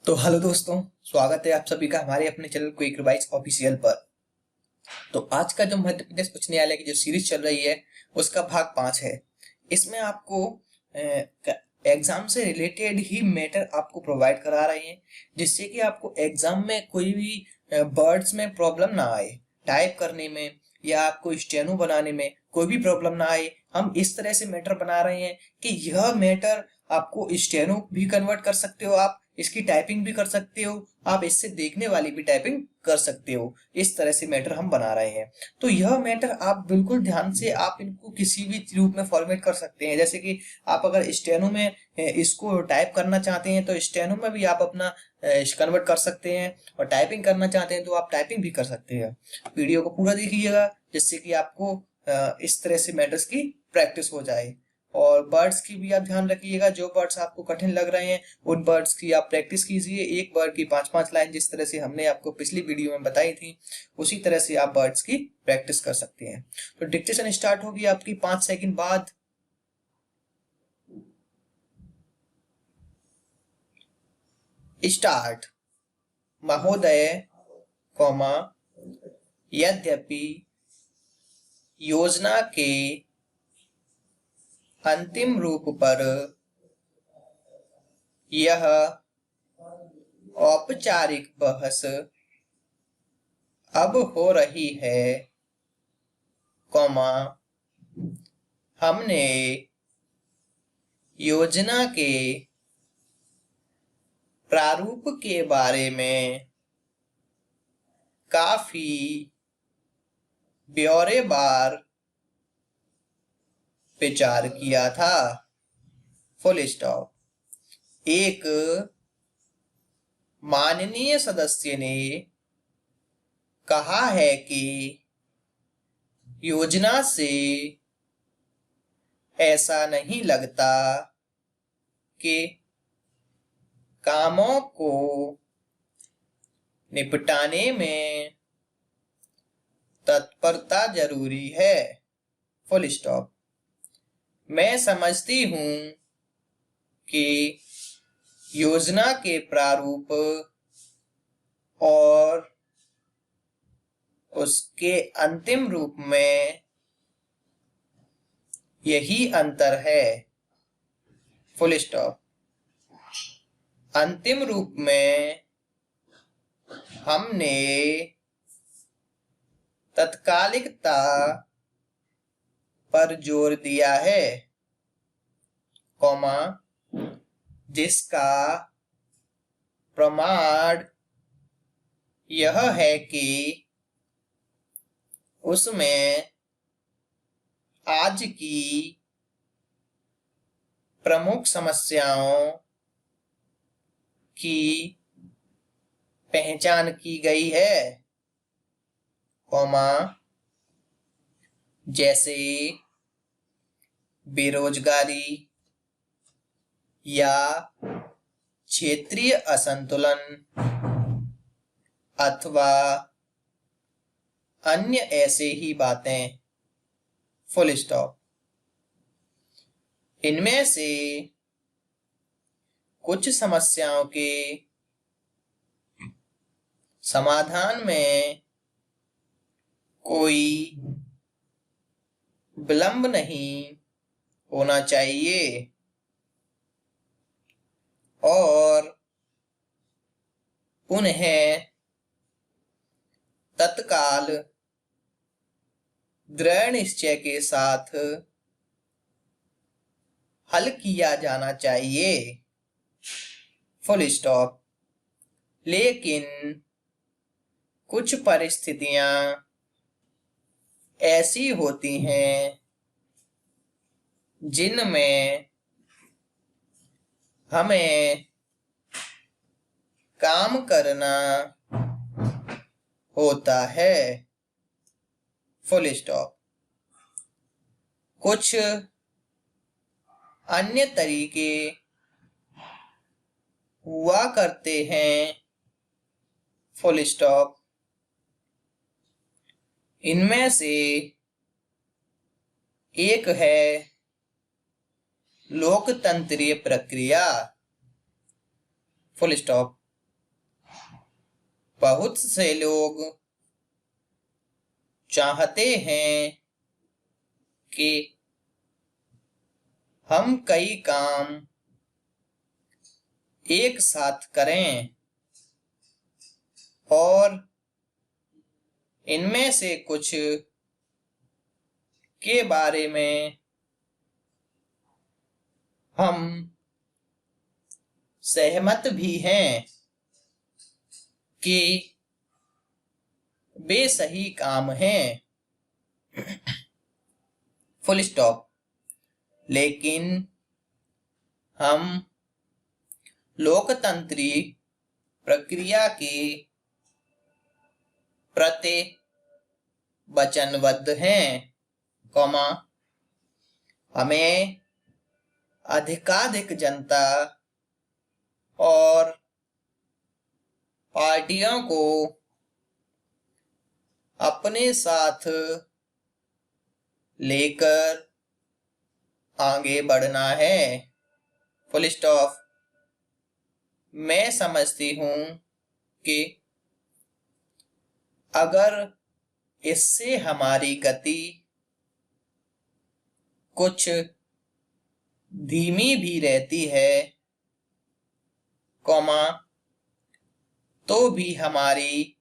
तो हेलो दोस्तों, स्वागत है आप सभी का हमारे अपने चैनल क्विक रिवाइज ऑफिशियल पर। तो आज का जो मध्य प्रदेश उच्च न्यायालय की जो सीरीज चल रही है उसका भाग 5 है। इसमें आपको एग्जाम से रिलेटेड ही मैटर आपको प्रोवाइड करा रहे हैं, जिससे कि आपको एग्जाम में कोई भी वर्ड्स में प्रॉब्लम ना आए, टाइप करने में या आपको स्टेनो बनाने में कोई भी प्रॉब्लम ना आए। हम इस तरह से मैटर बना रहे हैं कि यह मैटर आपको स्टेनो भी कन्वर्ट कर सकते हो, आप इसकी टाइपिंग भी कर सकते हो, आप इससे देखने वाली भी टाइपिंग कर सकते हो। इस तरह से मैटर हम बना रहे हैं। तो यह मैटर आप बिल्कुल ध्यान से आप इनको किसी भी रूप में फॉर्मेट कर सकते हैं। जैसे कि आप अगर स्टेनो में इसको टाइप करना चाहते हैं तो स्टेनो में भी आप अपना कन्वर्ट कर सकते हैं, और टाइपिंग करना चाहते हैं तो आप टाइपिंग भी कर सकते हैं। वीडियो को पूरा देखिएगा जिससे कि आपको इस तरह से मैटर्स की प्रैक्टिस हो जाए। और बर्ड्स की भी आप ध्यान रखिएगा, जो बर्ड्स आपको कठिन लग रहे हैं उन बर्ड्स की आप प्रैक्टिस कीजिए। एक बर्ड की 5-5 लाइन, जिस तरह से हमने आपको पिछली वीडियो में बताई थी उसी तरह से आप बर्ड्स की प्रैक्टिस कर सकते हैं। तो डिक्टेशन स्टार्ट होगी आपकी 5 सेकंड बाद। स्टार्ट। महोदय, कॉमा, यद्यपि योजना के अंतिम रूप पर यह औपचारिक बहस अब हो रही है, कॉमा, हमने योजना के प्रारूप के बारे में काफी ब्यौरेवार विचार किया था, फुल स्टॉप। एक माननीय सदस्य ने कहा है कि योजना से ऐसा नहीं लगता कि कामों को निपटाने में तत्परता जरूरी है, फुल स्टॉप। मैं समझती हूँ कि योजना के प्रारूप और उसके अंतिम रूप में यही अंतर है, फुल स्टॉप। अंतिम रूप में हमने तत्कालिकता पर जोर दिया है, कॉमा, जिसका प्रमाण यह है कि उसमें आज की प्रमुख समस्याओं की पहचान की गई है, कॉमा, जैसे बेरोजगारी या क्षेत्रीय असंतुलन अथवा अन्य ऐसे ही बातें, फुल स्टॉप। इनमें से कुछ समस्याओं के समाधान में कोई विलंब नहीं होना चाहिए, और उन्हें तत्काल दृढ़ निश्चय के साथ हल किया जाना चाहिए, फुल स्टॉप। लेकिन कुछ परिस्थितियां ऐसी होती हैं जिनमें हमें काम करना होता है, फुल स्टॉप। कुछ अन्य तरीके हुआ करते हैं, फुल स्टॉप। इनमें से एक है लोकतंत्रीय प्रक्रिया, फुल स्टॉप। बहुत से लोग चाहते हैं कि हम कई काम एक साथ करें और इनमें से कुछ के बारे में हम सहमत भी हैं कि वे सही काम हैं। Full stop. लेकिन हम लोकतंत्री प्रक्रिया के प्रति वचनबद्ध हैं, हमें अधिकाधिक जनता और पार्टियों को अपने साथ लेकर आगे बढ़ना है। Full stop. मैं समझती हूँ कि अगर इससे हमारी गति कुछ धीमी भी रहती है, तो भी हमारी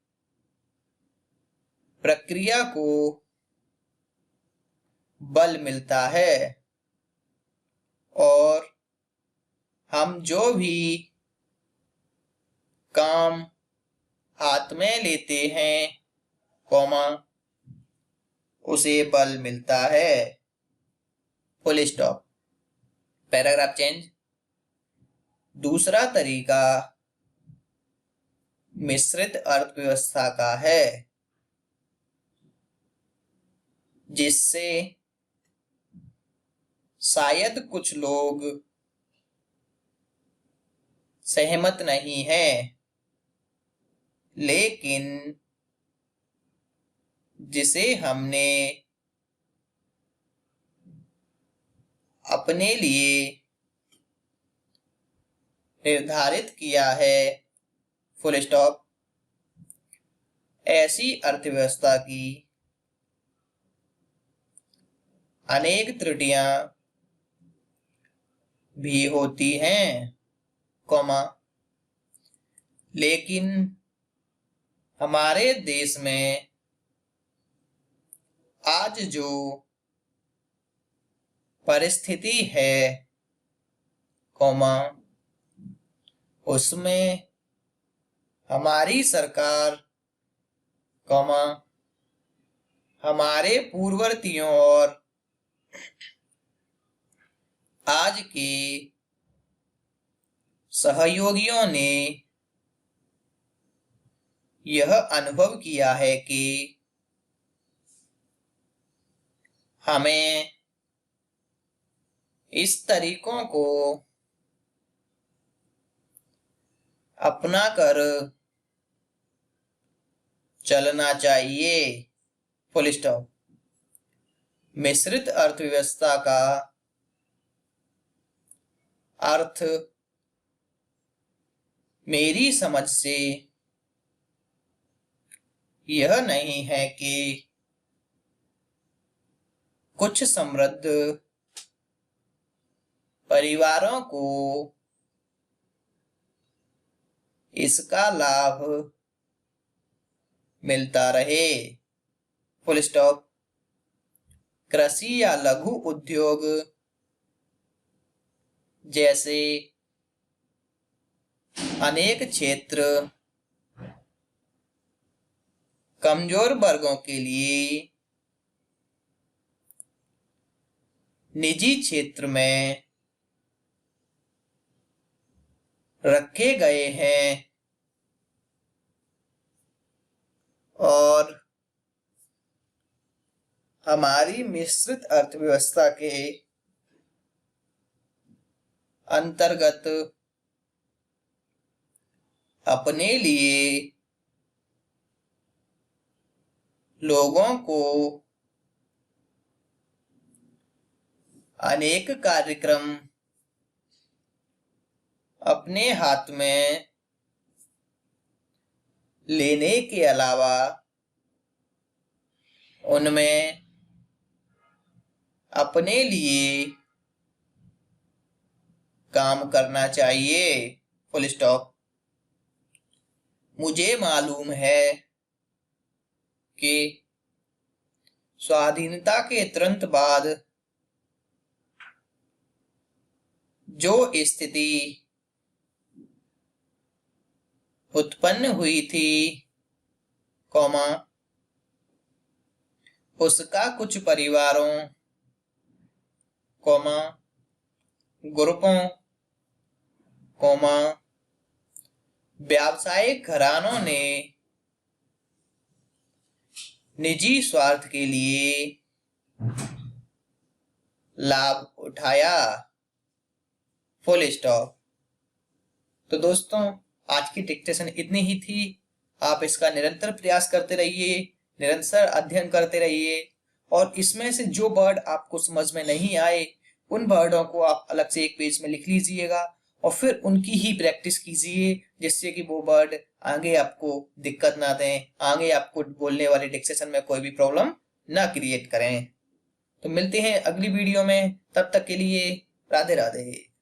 प्रक्रिया को बल मिलता है और हम जो भी काम हाथ में लेते हैं, उसे बल मिलता है। Full stop. Paragraph change. दूसरा तरीका मिश्रित अर्थव्यवस्था का है, जिससे शायद कुछ लोग सहमत नहीं हैं, लेकिन जिसे हमने अपने लिए निर्धारित किया है। Full stop. ऐसी अर्थव्यवस्था की अनेक त्रुटियां भी होती हैं, लेकिन हमारे देश में आज जो परिस्थिति है, उसमें हमारी सरकार, हमारे पूर्ववर्तियों और आज के सहयोगियों ने यह अनुभव किया है कि हमें इस तरीकों को अपनाकर चलना चाहिए। Full stop. मिश्रित अर्थव्यवस्था का अर्थ मेरी समझ से यह नहीं है कि कुछ समृद्ध परिवारों को इसका लाभ मिलता रहे। Full stop. कृषि या लघु उद्योग जैसे अनेक क्षेत्र कमजोर वर्गों के लिए निजी क्षेत्र में रखे गए हैं और हमारी मिश्रित अर्थव्यवस्था के अंतर्गत अपने लिए लोगों को अनेक कार्यक्रम अपने हाथ में लेने के अलावा उनमें अपने लिए काम करना चाहिए। Full stop. मुझे मालूम है कि स्वाधीनता के तुरंत बाद जो स्थिति उत्पन्न हुई थी, कौमा, उसका कुछ परिवारों, कौमा, ग्रुपों, कौमा, व्यावसायिक घरानों ने निजी स्वार्थ के लिए लाभ उठाया। Full stop. तो दोस्तों, आज की डिक्टेशन इतनी ही थी। आप इसका निरंतर प्रयास करते रहिए, निरंतर अध्ययन करते रहिए, और इसमें से जो वर्ड आपको समझ में नहीं आए उन वर्डों को आप अलग से एक पेज में लिख लीजिएगा और फिर उनकी ही प्रैक्टिस कीजिए, जिससे कि वो वर्ड आगे आपको दिक्कत ना दें, आगे आपको बोलने वाले डिक्टेशन में कोई भी प्रॉब्लम ना क्रिएट करें। तो मिलते हैं अगली वीडियो में, तब तक के लिए राधे राधे।